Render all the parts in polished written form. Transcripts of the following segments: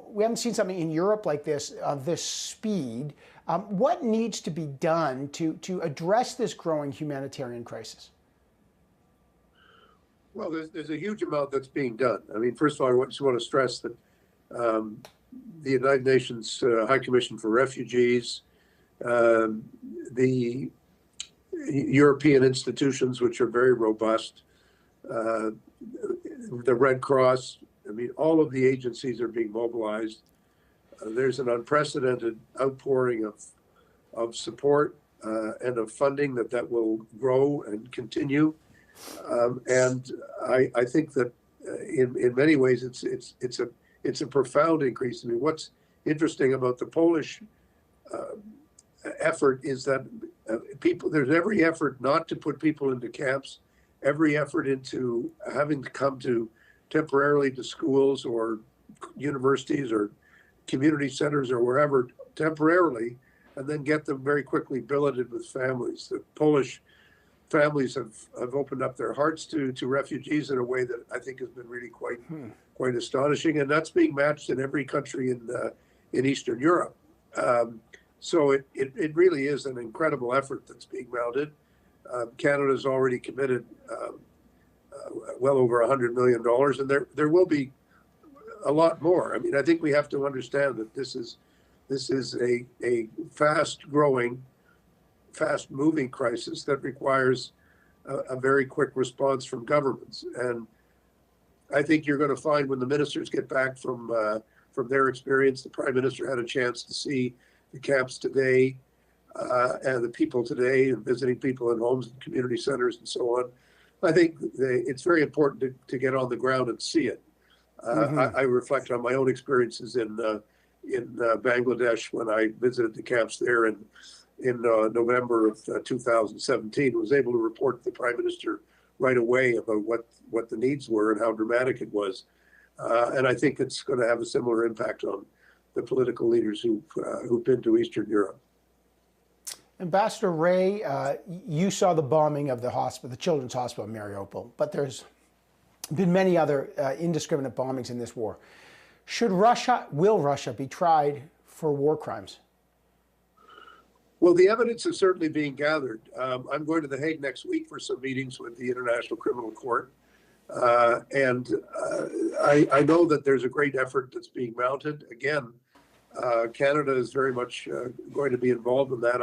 We haven't seen something in Europe like this, of this speed. What needs to be done to address this growing humanitarian crisis? Well, there's a huge amount that's being done. I mean, first of all, I just want to stress that um, the United Nations High Commission for Refugees, um, the European institutions, which are very robust, uh, the Red Cross, I mean, all of the agencies are being mobilized. There's an unprecedented outpouring of support and of funding that will grow and continue. And I think that in many ways it's a profound increase. I mean, what's interesting about the Polish uh, effort is that there's every effort not to put people into camps, every effort into having to come to temporarily to schools or universities or community centers or wherever temporarily, and then get them very quickly billeted with families. The Polish families have opened up their hearts to refugees in a way that I think has been really quite astonishing, and that's being matched in every country in Eastern Europe. So it really is an incredible effort that's being mounted. Canada's already committed well over $100 million, and there will be a lot more. I mean, I think we have to understand that this is a fast growing, fast moving crisis that requires a very quick response from governments. And I think you're going to find when the ministers get back from their experience, the Prime Minister had a chance to see the camps today and the people today, and visiting people in homes and community centers and so on. I think it's very important to get on the ground and see it. I reflect on my own experiences in Bangladesh when I visited the camps there in November of 2017. Was able to report to the Prime Minister right away about what the needs were and how dramatic it was. And I think it's going to have a similar impact on the political leaders who've been to Eastern Europe. Ambassador Rae, you saw the bombing of the hospital, the Children's Hospital in Mariupol, but there's been many other indiscriminate bombings in this war. Will Russia be tried for war crimes? Well, the evidence is certainly being gathered. I'm going to The Hague next week for some meetings with the International Criminal Court. And I know that there's a great effort that's being mounted. Again, Canada is very much going to be involved in that.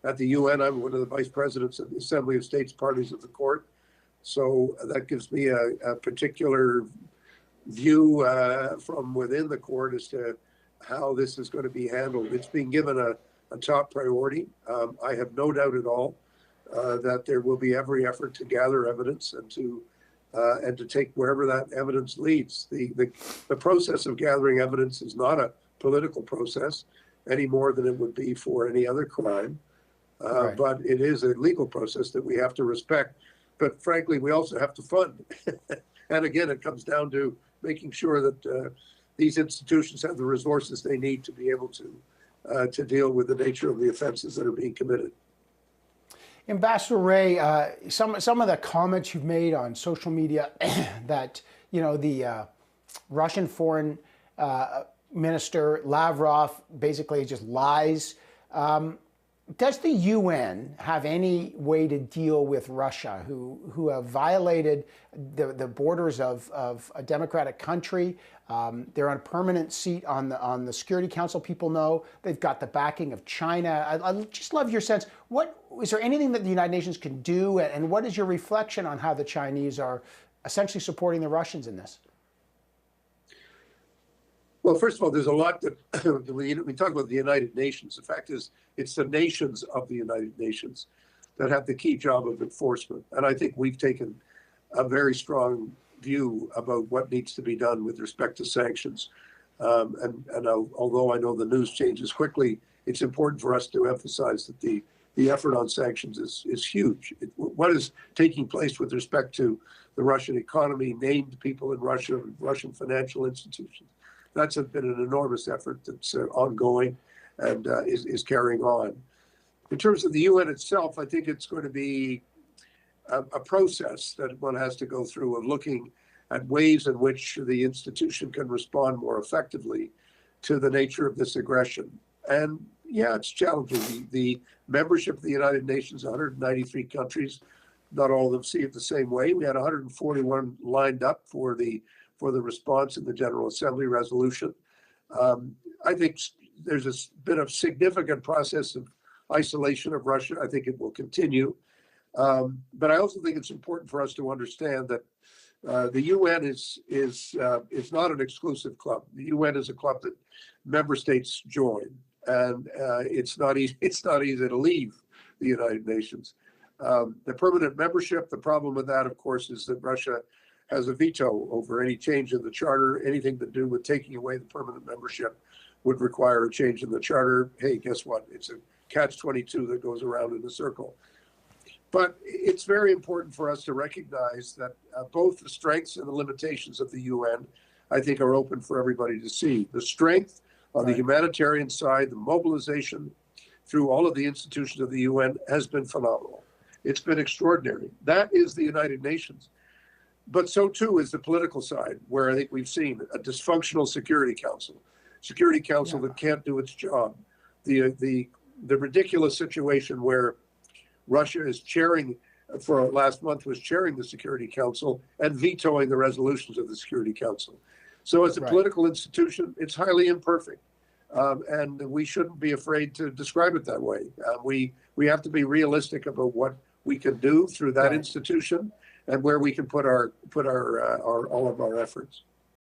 At the UN, I'm one of the vice presidents of the Assembly of States Parties of the Court. So that gives me a particular view from within the court as to how this is going to be handled. It's being given a top priority. I have no doubt at all that there will be every effort to gather evidence and to take wherever that evidence leads. The process of gathering evidence is not a political process any more than it would be for any other crime. Right. But it is a legal process that we have to respect. But frankly, we also have to fund. And again, it comes down to making sure that these institutions have the resources they need to be able to deal with the nature of the offenses that are being committed. Ambassador Rae, some of the comments you've made on social media that the Russian foreign minister Lavrov basically just lies. Does the UN have any way to deal with Russia, who have violated the borders of a democratic country? They're on a permanent seat on the Security Council. People know they've got the backing of China. I'd just love your sense. Is there anything that the United Nations can do, and what is your reflection on how the Chinese are essentially supporting the Russians in this? Well, first of all, there's a lot that we talk about the United Nations. The fact is, it's the nations of the United Nations that have the key job of enforcement. And I think we've taken a very strong view about what needs to be done with respect to sanctions. Although I know the news changes quickly, it's important for us to emphasize that the effort on sanctions is huge. What is taking place with respect to the Russian economy, named people in Russia, Russian financial institutions, that's been an enormous effort that's ongoing and is carrying on. In terms of the UN itself, I think it's going to be a process that one has to go through of looking at ways in which the institution can respond more effectively to the nature of this aggression. And yeah, it's challenging. The membership of the United Nations, 193 countries, not all of them see it the same way. We had 141 lined up for the response in the General Assembly resolution. I think there's been a significant process of isolation of Russia. I think it will continue. But I also think it's important for us to understand that the UN is not an exclusive club. The UN is a club that member states join, and it's not easy. It's not easy to leave the United Nations. The permanent membership. The problem with that, of course, is that Russia has a veto over any change in the charter. Anything to do with taking away the permanent membership would require a change in the charter. Hey, guess what? It's a catch-22 that goes around in a circle. But it's very important for us to recognize that both the strengths and the limitations of the UN, I think, are open for everybody to see. The strength on the humanitarian side, the mobilization through all of the institutions of the UN has been phenomenal. It's been extraordinary. That is the United Nations. But so too is the political side, where I think we've seen a dysfunctional Security Council that can't do its job. The ridiculous situation where Russia is chairing, for last month, was chairing the Security Council and vetoing the resolutions of the Security Council. So as a political institution, it's highly imperfect. And we shouldn't be afraid to describe it that way. We have to be realistic about what we can do through that institution and where we can put all of our efforts.